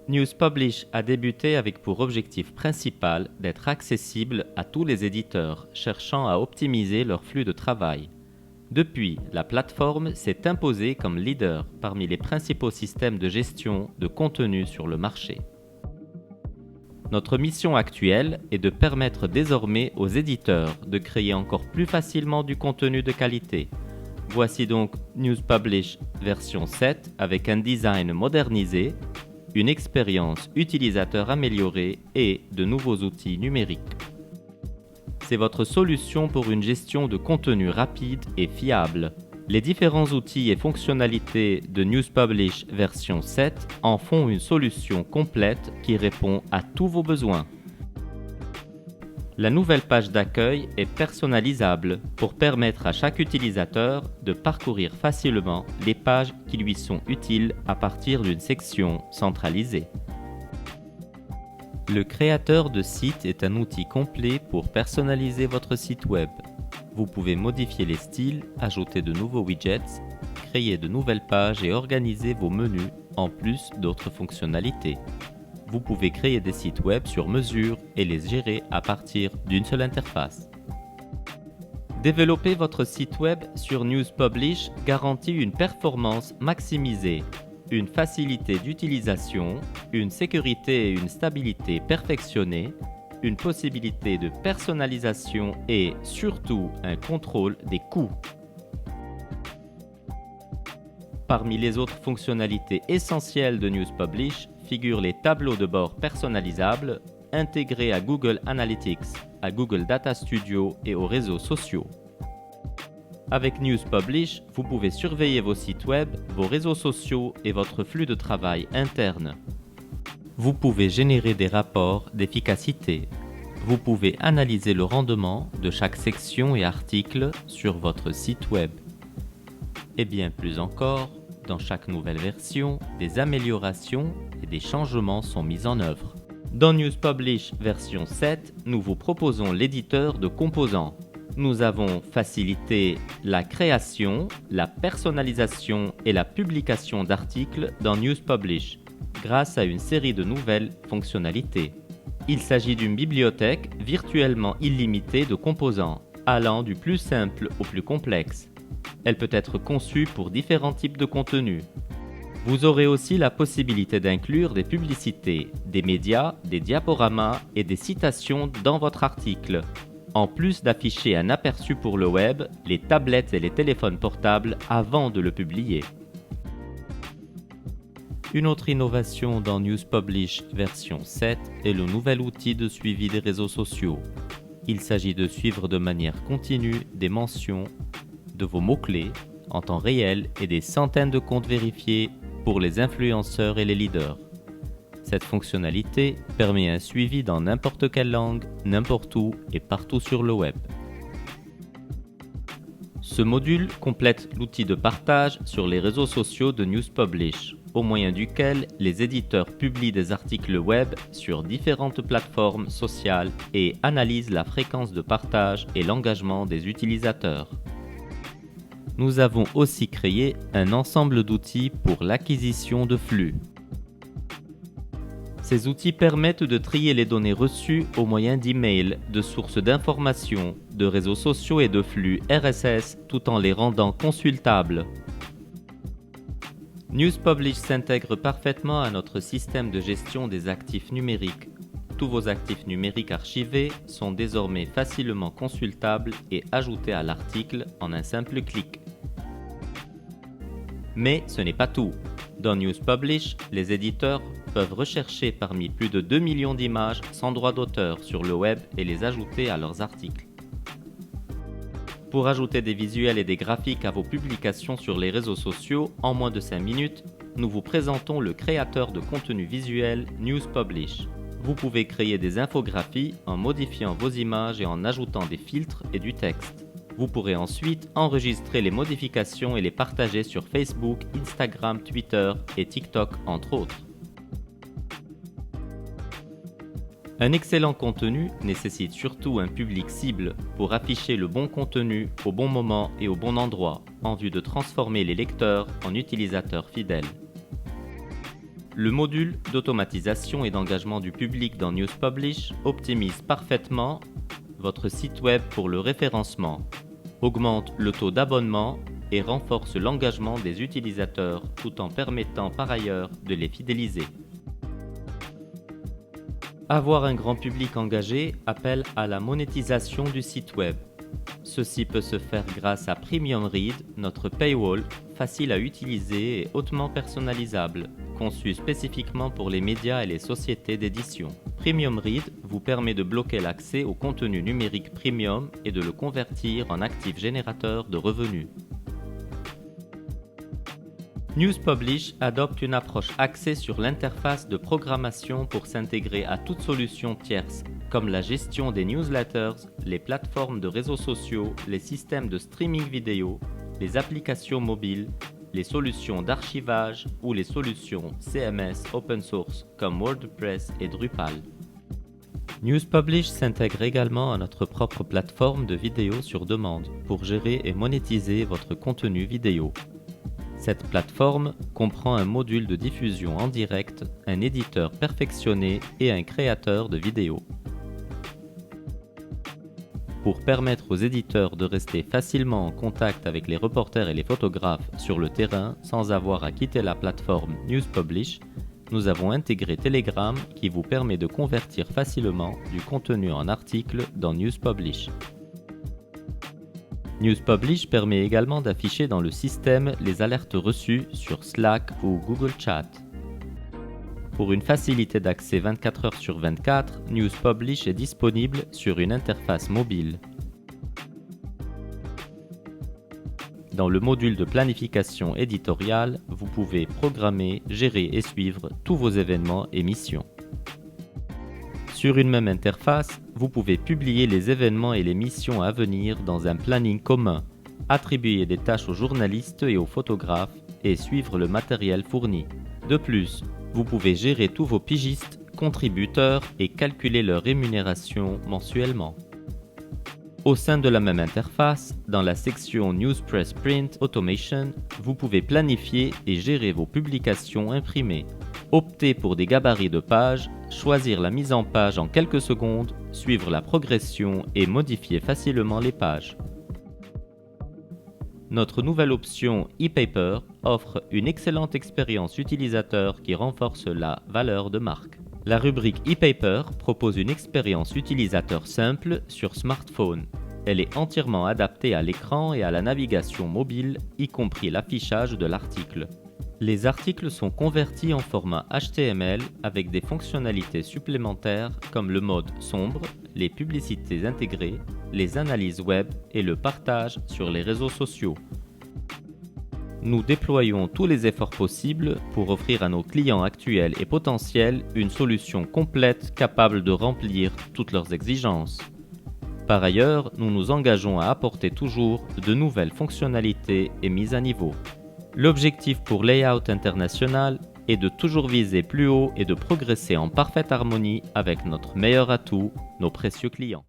Newspublish a débuté avec pour objectif principal d'être accessible à tous les éditeurs cherchant à optimiser leur flux de travail. Depuis, la plateforme s'est imposée comme leader parmi les principaux systèmes de gestion de contenu sur le marché. Notre mission actuelle est de permettre désormais aux éditeurs de créer encore plus facilement du contenu de qualité. Voici donc Newspublish version 7 avec un design modernisé, une expérience utilisateur améliorée et de nouveaux outils numériques. C'est votre solution pour une gestion de contenu rapide et fiable. Les différents outils et fonctionnalités de Newspublish version 7 en font une solution complète qui répond à tous vos besoins. La nouvelle page d'accueil est personnalisable pour permettre à chaque utilisateur de parcourir facilement les pages qui lui sont utiles à partir d'une section centralisée. Le créateur de site est un outil complet pour personnaliser votre site web. Vous pouvez modifier les styles, ajouter de nouveaux widgets, créer de nouvelles pages et organiser vos menus en plus d'autres fonctionnalités. Vous pouvez créer des sites web sur mesure et les gérer à partir d'une seule interface. Développer votre site web sur Newspublish garantit une performance maximisée, une facilité d'utilisation, une sécurité et une stabilité perfectionnées, une possibilité de personnalisation et surtout un contrôle des coûts. Parmi les autres fonctionnalités essentielles de Newspublish figurent les tableaux de bord personnalisables intégrés à Google Analytics, à Google Data Studio et aux réseaux sociaux. Avec Newspublish, vous pouvez surveiller vos sites web, vos réseaux sociaux et votre flux de travail interne. Vous pouvez générer des rapports d'efficacité. Vous pouvez analyser le rendement de chaque section et article sur votre site web. Et bien plus encore, dans chaque nouvelle version, des améliorations et des changements sont mis en œuvre. Dans Newspublish version 7, nous vous proposons l'éditeur de composants. Nous avons facilité la création, la personnalisation et la publication d'articles dans Newspublish grâce à une série de nouvelles fonctionnalités. Il s'agit d'une bibliothèque virtuellement illimitée de composants, allant du plus simple au plus complexe. Elle peut être conçue pour différents types de contenus. Vous aurez aussi la possibilité d'inclure des publicités, des médias, des diaporamas et des citations dans votre article, en plus d'afficher un aperçu pour le web, les tablettes et les téléphones portables avant de le publier. Une autre innovation dans Newspublish version 7 est le nouvel outil de suivi des réseaux sociaux. Il s'agit de suivre de manière continue des mentions de vos mots-clés en temps réel et des centaines de comptes vérifiés pour les influenceurs et les leaders. Cette fonctionnalité permet un suivi dans n'importe quelle langue, n'importe où et partout sur le web. Ce module complète l'outil de partage sur les réseaux sociaux de Newspublish, au moyen duquel les éditeurs publient des articles web sur différentes plateformes sociales et analysent la fréquence de partage et l'engagement des utilisateurs. Nous avons aussi créé un ensemble d'outils pour l'acquisition de flux. Ces outils permettent de trier les données reçues au moyen d'emails, de sources d'informations, de réseaux sociaux et de flux RSS tout en les rendant consultables. Newspublish s'intègre parfaitement à notre système de gestion des actifs numériques. Tous vos actifs numériques archivés sont désormais facilement consultables et ajoutés à l'article en un simple clic. Mais ce n'est pas tout. Dans Newspublish, les éditeurs peuvent rechercher parmi plus de 2 millions d'images sans droit d'auteur sur le web et les ajouter à leurs articles. Pour ajouter des visuels et des graphiques à vos publications sur les réseaux sociaux en moins de 5 minutes, nous vous présentons le créateur de contenu visuel Newspublish. Vous pouvez créer des infographies en modifiant vos images et en ajoutant des filtres et du texte. Vous pourrez ensuite enregistrer les modifications et les partager sur Facebook, Instagram, Twitter et TikTok entre autres. Un excellent contenu nécessite surtout un public cible pour afficher le bon contenu au bon moment et au bon endroit, en vue de transformer les lecteurs en utilisateurs fidèles. Le module d'automatisation et d'engagement du public dans News Publish optimise parfaitement votre site web pour le référencement, augmente le taux d'abonnement et renforce l'engagement des utilisateurs tout en permettant par ailleurs de les fidéliser. Avoir un grand public engagé appelle à la monétisation du site web. Ceci peut se faire grâce à Premium Read, notre paywall, facile à utiliser et hautement personnalisable, conçu spécifiquement pour les médias et les sociétés d'édition. Premium Read vous permet de bloquer l'accès au contenu numérique premium et de le convertir en actif générateur de revenus. News Publish adopte une approche axée sur l'interface de programmation pour s'intégrer à toute solution tierce, comme la gestion des newsletters, les plateformes de réseaux sociaux, les systèmes de streaming vidéo, les applications mobiles, les solutions d'archivage ou les solutions CMS open source comme WordPress et Drupal. News Publish s'intègre également à notre propre plateforme de vidéo sur demande pour gérer et monétiser votre contenu vidéo. Cette plateforme comprend un module de diffusion en direct, un éditeur perfectionné et un créateur de vidéos. Pour permettre aux éditeurs de rester facilement en contact avec les reporters et les photographes sur le terrain sans avoir à quitter la plateforme News Publish, nous avons intégré Telegram qui vous permet de convertir facilement du contenu en article dans News Publish. News Publish permet également d'afficher dans le système les alertes reçues sur Slack ou Google Chat. Pour une facilité d'accès 24 heures sur 24, News Publish est disponible sur une interface mobile. Dans le module de planification éditoriale, vous pouvez programmer, gérer et suivre tous vos événements et missions. Sur une même interface, vous pouvez publier les événements et les missions à venir dans un planning commun, attribuer des tâches aux journalistes et aux photographes et suivre le matériel fourni. De plus, vous pouvez gérer tous vos pigistes, contributeurs et calculer leur rémunération mensuellement. Au sein de la même interface, dans la section Newspress Print Automation, vous pouvez planifier et gérer vos publications imprimées. Opter pour des gabarits de pages, choisir la mise en page en quelques secondes, suivre la progression et modifier facilement les pages. Notre nouvelle option e-paper offre une excellente expérience utilisateur qui renforce la valeur de marque. La rubrique e-paper propose une expérience utilisateur simple sur smartphone. Elle est entièrement adaptée à l'écran et à la navigation mobile, y compris l'affichage de l'article. Les articles sont convertis en format HTML avec des fonctionnalités supplémentaires comme le mode sombre, les publicités intégrées, les analyses web et le partage sur les réseaux sociaux. Nous déployons tous les efforts possibles pour offrir à nos clients actuels et potentiels une solution complète capable de remplir toutes leurs exigences. Par ailleurs, nous nous engageons à apporter toujours de nouvelles fonctionnalités et mises à niveau. L'objectif pour Layout International est de toujours viser plus haut et de progresser en parfaite harmonie avec notre meilleur atout, nos précieux clients.